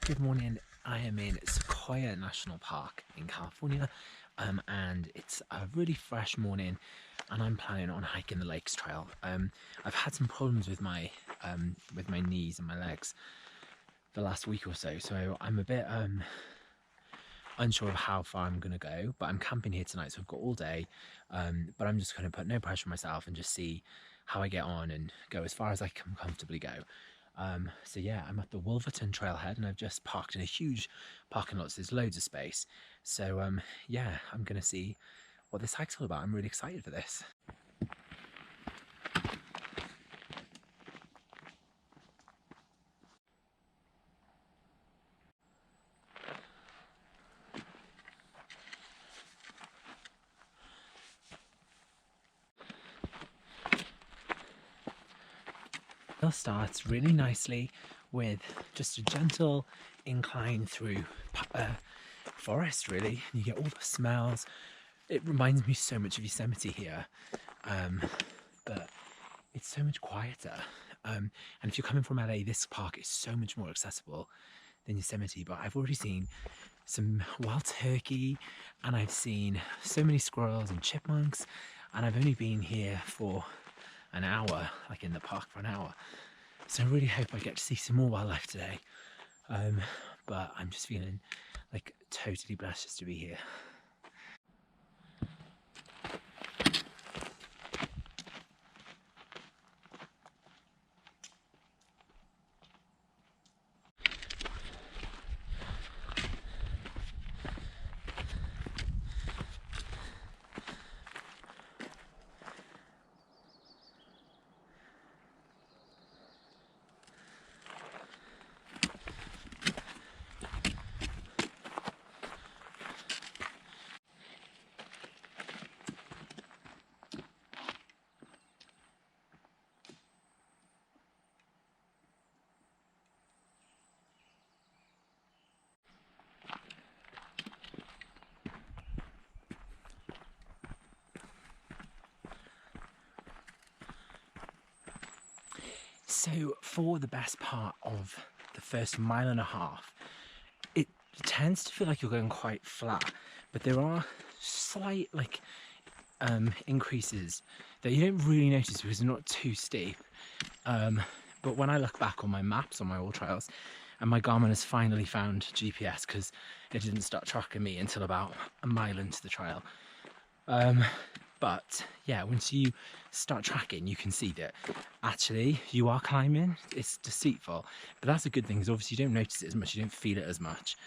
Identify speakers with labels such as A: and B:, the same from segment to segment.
A: Good morning. I am in Sequoia National Park in California, and it's a really fresh morning, and I'm planning on hiking the Lakes Trail. I've had some problems with my knees and my legs the last week or so, so I'm a bit unsure of how far I'm going to go. But I'm camping here tonight, so I've got all day. But I'm just going to put no pressure on myself and just see how I get on and go as far as I can comfortably go. So yeah, I'm at the Wolverton trailhead and I've just parked in a huge parking lot, so there's loads of space. So yeah, I'm gonna see what this hike's all about. I'm really excited for this. It starts really nicely with just a gentle incline through forest, really. You get all the smells. It reminds me so much of Yosemite here, but it's so much quieter. And if you're coming from LA, this park is so much more accessible than Yosemite. But I've already seen some wild turkey, and I've seen so many squirrels and chipmunks, and I've only been here for an hour, like in the park for an hour. So I really hope I get to see some more wildlife today. But I'm just feeling like totally blessed just to be here. So for the best part of the first mile and a half, it tends to feel like you're going quite flat, but there are slight increases that you don't really notice because they're not too steep. But when I look back on my maps on my all trails, and my Garmin has finally found GPS because it didn't start tracking me until about a mile into the trail. But yeah, once you start tracking, you can see that actually you are climbing. It's deceitful, but that's a good thing because obviously you don't notice it as much, you don't feel it as much.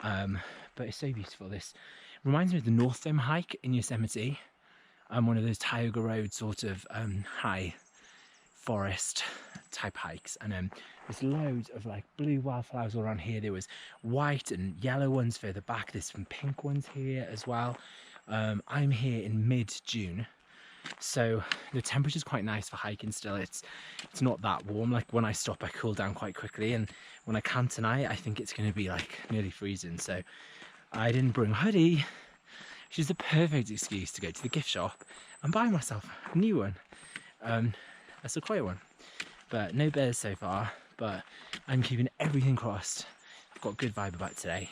A: But it's so beautiful. This reminds me of the North Dome hike in Yosemite. One of those Tioga Road sort of high forest type hikes, and there's loads of like blue wildflowers all around here. There was white and yellow ones further back. There's some pink ones here as well. I'm here in mid-June, so the temperature's quite nice for hiking still. It's not that warm. Like when I stop, I cool down quite quickly, and when I camp tonight, I think it's going to be like nearly freezing. So I didn't bring a hoodie, which is the perfect excuse to go to the gift shop and buy myself a new one, a Sequoia one. But no bears so far, but I'm keeping everything crossed. I've got a good vibe about today.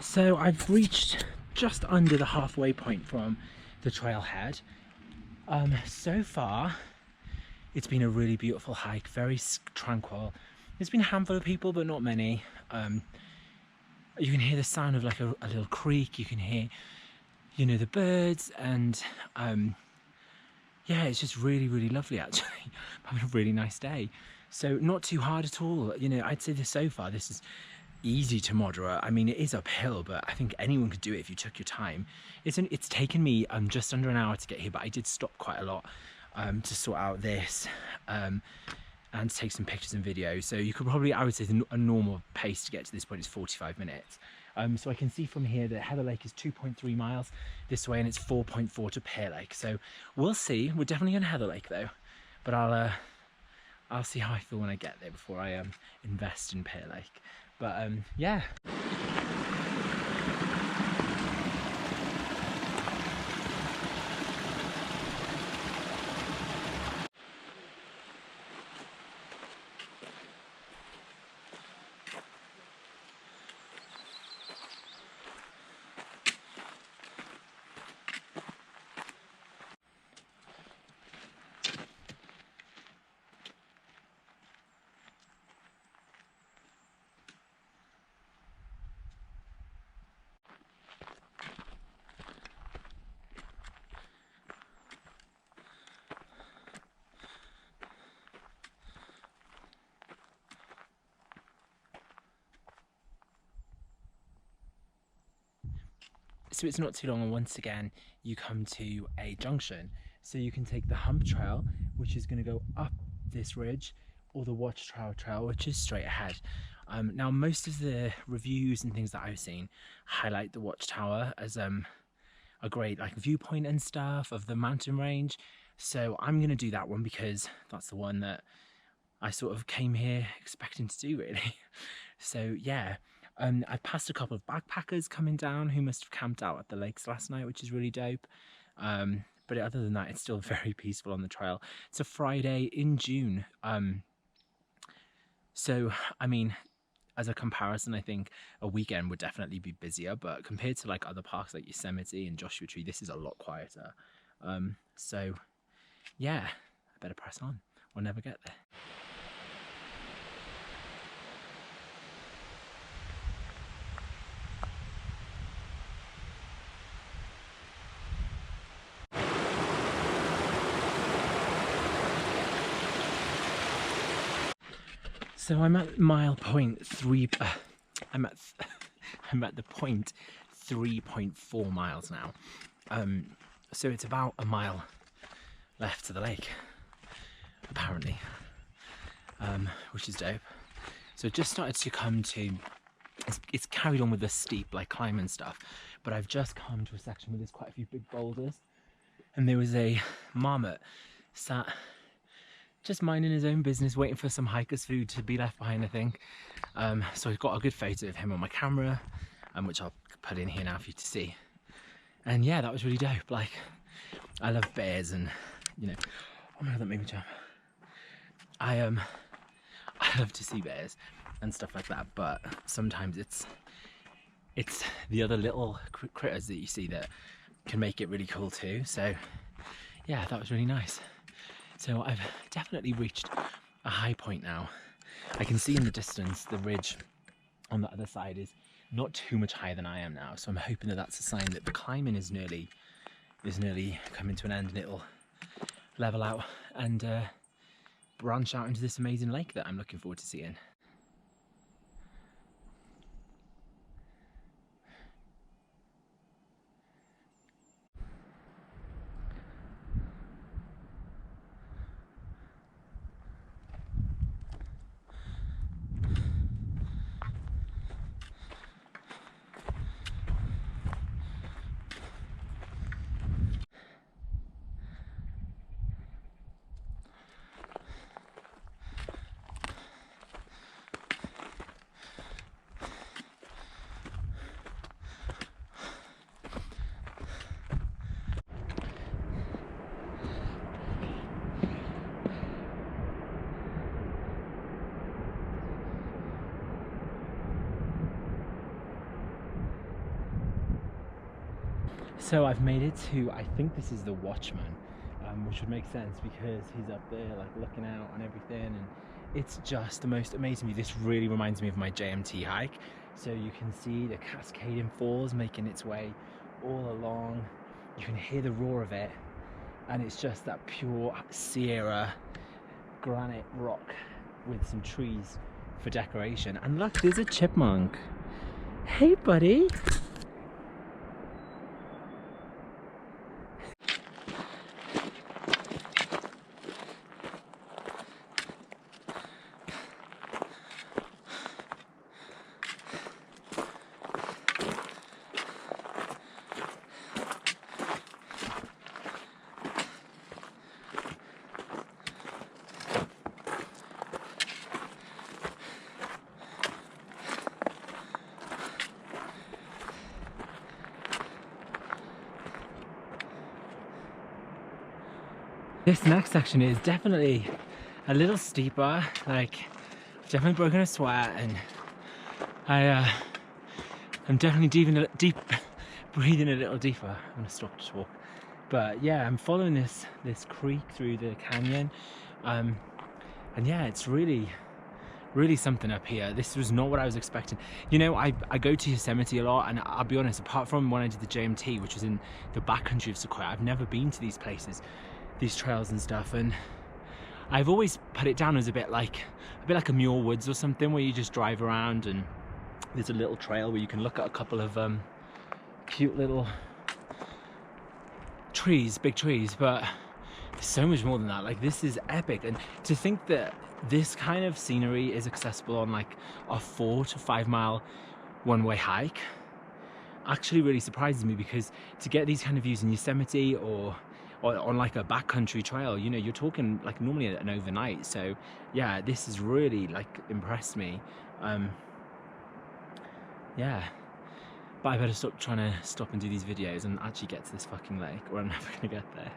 A: So I've reached just under the halfway point from the trailhead. So far, it's been a really beautiful hike, very tranquil. There's been a handful of people, but not many. You can hear the sound of like a little creek. You can hear, you know, the birds, and yeah, it's just really lovely actually. Having a really nice day. So not too hard at all. You know, I'd say that so far this is easy to moderate. I mean, it is uphill, but I think anyone could do it if you took your time. It's taken me just under an hour to get here, but I did stop quite a lot to sort out this and to take some pictures and videos. So you could probably, I would say a normal pace to get to this point is 45 minutes. So I can see from here that Heather Lake is 2.3 miles this way, and it's 4.4 to Pear Lake. So we'll see. We're definitely going to Heather Lake though, but I'll see how I feel when I get there before I invest in Pear Lake. But yeah. So it's not too long, and once again you come to a junction. So you can take the Hump trail, which is going to go up this ridge, or the Watchtower trail, which is straight ahead. Now most of the reviews and things that I've seen highlight the Watchtower as a great like viewpoint and stuff of the mountain range. So I'm going to do that one because that's the one that I sort of came here expecting to do, really. So yeah. I passed a couple of backpackers coming down who must have camped out at the lakes last night, which is really dope. But other than that, it's still very peaceful on the trail. It's a Friday in June. So, I mean, as a comparison, I think a weekend would definitely be busier, but compared to like other parks like Yosemite and Joshua Tree, this is a lot quieter. So, yeah, I better press on. We'll never get there. So I'm at mile point three. I'm at the point 3.4 miles now. So it's about a mile left to the lake, apparently, which is dope. So it just started to come to. It's carried on with the steep like climbing stuff, but I've just come to a section where there's quite a few big boulders, and there was a marmot sat just minding his own business, waiting for some hiker's food to be left behind, I think. So I've got a good photo of him on my camera, which I'll put in here now for you to see. And yeah, that was really dope. Like, I love bears, and you know, oh my god, that made me jump. I love to see bears and stuff like that, but sometimes it's the other little critters that you see that can make it really cool too. So yeah, that was really nice. So I've definitely reached a high point now. I can see in the distance the ridge on the other side is not too much higher than I am now. So I'm hoping that that's a sign that the climbing is nearly coming to an end, and it'll level out and branch out into this amazing lake that I'm looking forward to seeing. So I've made it to, I think this is the Watchman. which would make sense because he's up there like looking out on everything, and it's just the most amazing view. This really reminds me of my JMT hike. So you can see the cascading falls making its way all along. You can hear the roar of it, and it's just that pure Sierra granite rock with some trees for decoration. And look, there's a chipmunk. Hey buddy. This next section is definitely a little steeper. Like, I've definitely broken a sweat, and I'm definitely breathing a little deeper. I'm gonna stop to talk. But yeah, I'm following this creek through the canyon, and yeah, it's really something up here. This was not what I was expecting. You know, I go to Yosemite a lot, and I'll be honest, apart from when I did the JMT, which was in the backcountry of Sequoia, I've never been to these places, these trails and stuff, and I've always put it down as a bit like a Muir Woods or something, where you just drive around and there's a little trail where you can look at a couple of cute little trees, big trees, but there's so much more than that. Like, this is epic, and to think that this kind of scenery is accessible on like a 4 to 5 mile one-way hike actually really surprises me, because to get these kind of views in Yosemite or on like a backcountry trail, you know, you're talking like normally an overnight. So yeah, this has really like impressed me. Yeah, but I better stop trying to stop and do these videos and actually get to this fucking lake, or I'm never gonna get there.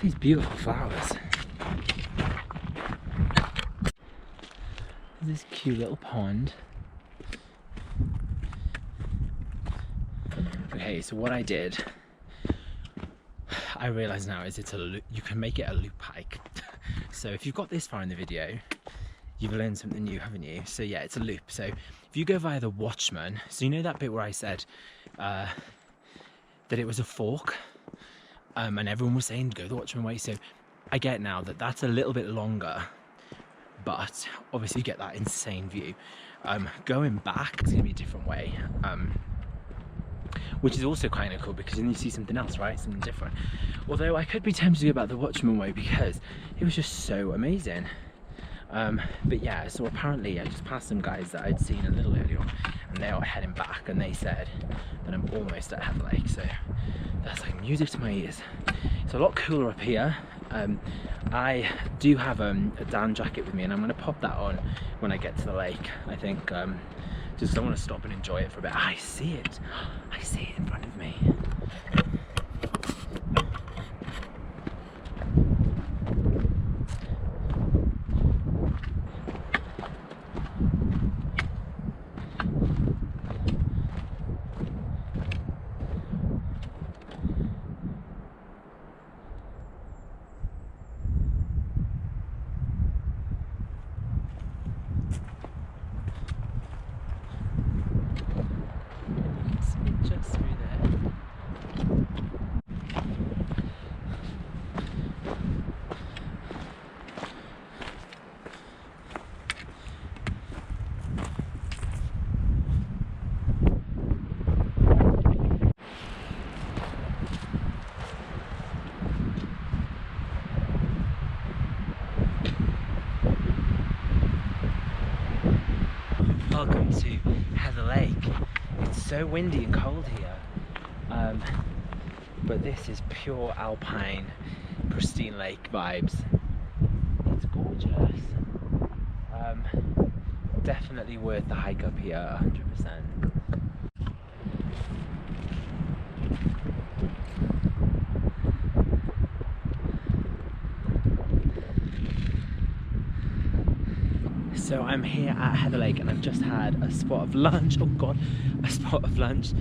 A: These beautiful flowers. This cute little pond. Okay, so what I did, I realise now, is it's a loop. You can make it a loop hike. So if you've got this far in the video, you've learned something new, haven't you? So yeah, it's a loop. So if you go via the Watchman, so you know that bit where I said that it was a fork? And everyone was saying go the Watchman way, so I get now that that's a little bit longer, but obviously you get that insane view. Going back, it's gonna be a different way, which is also kind of cool, because then you see something else, right? Something different. Although I could be tempted to go back the Watchman way because it was just so amazing. But yeah, so apparently I just passed some guys that I'd seen a little earlier on, and they are heading back, and they said that I'm almost at Heather Lake, so that's like music to my ears. It's a lot cooler up here. I do have a down jacket with me, and I'm going to pop that on when I get to the lake, I think, just 'cause I want to stop and enjoy it for a bit. I see it in front of me. Just through there. Welcome to Heather Lake. It's so windy and cold here, but this is pure alpine, pristine lake vibes. It's gorgeous. Definitely worth the hike up here, 100%. So I'm here at Heather Lake and I've just had a spot of lunch, oh god, a spot of lunch,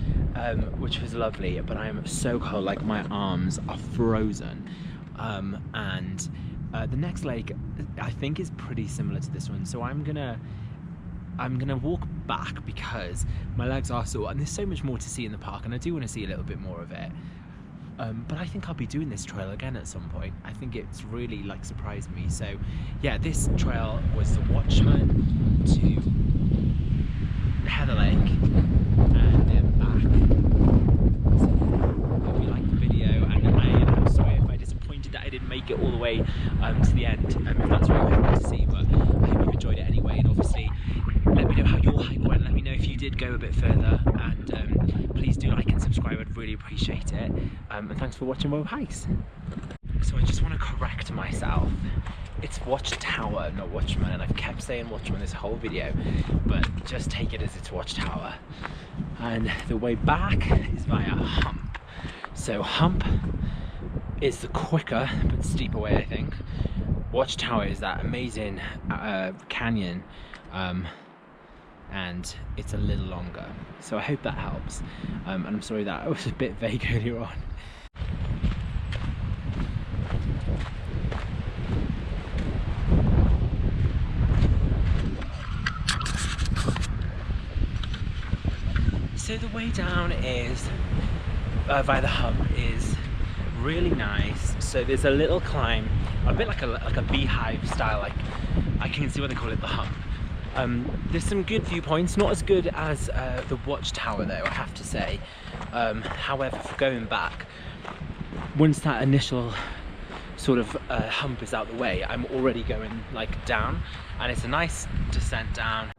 A: which was lovely, but I'm so cold, like my arms are frozen. And the next lake I think is pretty similar to this one, so I'm gonna walk back because my legs are sore and there's so much more to see in the park and I do want to see a little bit more of it. But I think I'll be doing this trail again at some point. I think it's really like surprised me. So yeah, this trail was the Watchman to Heather Lake and then back. So I hope you liked the video, and I'm sorry if I disappointed that I didn't make it all the way to the end, if that's what you wanted to see, but I hope you enjoyed it anyway. And obviously let me know how your hike went, let me know if you did go a bit further, and please do like and subscribe, I'd really appreciate it. And thanks for watching my hikes. So I just want to correct myself. It's Watchtower, not Watchman, and I've kept saying Watchman this whole video, but just take it as it's Watchtower. And the way back is via Hump. So Hump is the quicker but steeper way, I think. Watchtower is that amazing canyon, and it's a little longer, so I hope that helps. And I'm sorry that I was a bit vague earlier on. So the way down is via the Hump is really nice. So there's a little climb, a bit like a beehive style, like I can see why they call it the Hump. There's some good viewpoints, not as good as the Watchtower though, I have to say. However, for going back, once that initial sort of hump is out the way, I'm already going like down, and it's a nice descent down.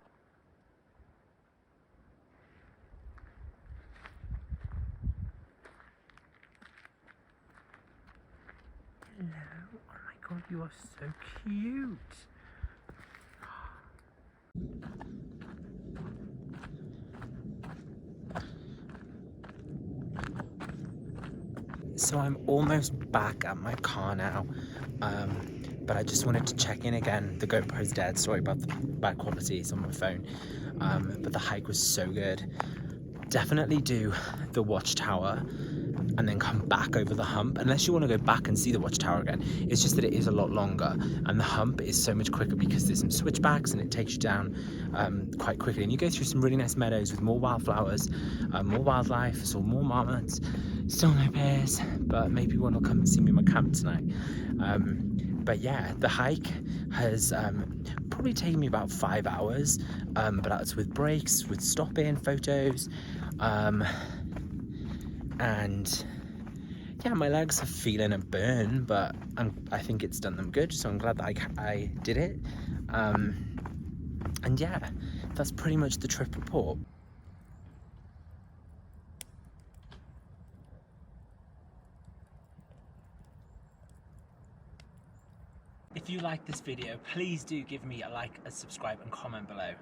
A: Hello, oh my god, you are so cute. So I'm almost back at my car now, but I just wanted to check in again. The GoPro's dead, sorry about the bad quality, it's on my phone, but the hike was so good. Definitely do the Watchtower and then come back over the Hump, unless you want to go back and see the Watchtower again. It's just that it is a lot longer, and the Hump is so much quicker because there's some switchbacks and it takes you down quite quickly, and you go through some really nice meadows with more wildflowers, more wildlife, so more marmots. Still no bears, but maybe one will come and see me in my camp tonight. But yeah, the hike has probably taken me about 5 hours, but that's with breaks, with stopping, photos, and yeah, my legs are feeling a burn, but I think it's done them good, so I'm glad that I did it. And yeah, that's pretty much the trip report. If you like this video, please do give me a like, a subscribe and comment below.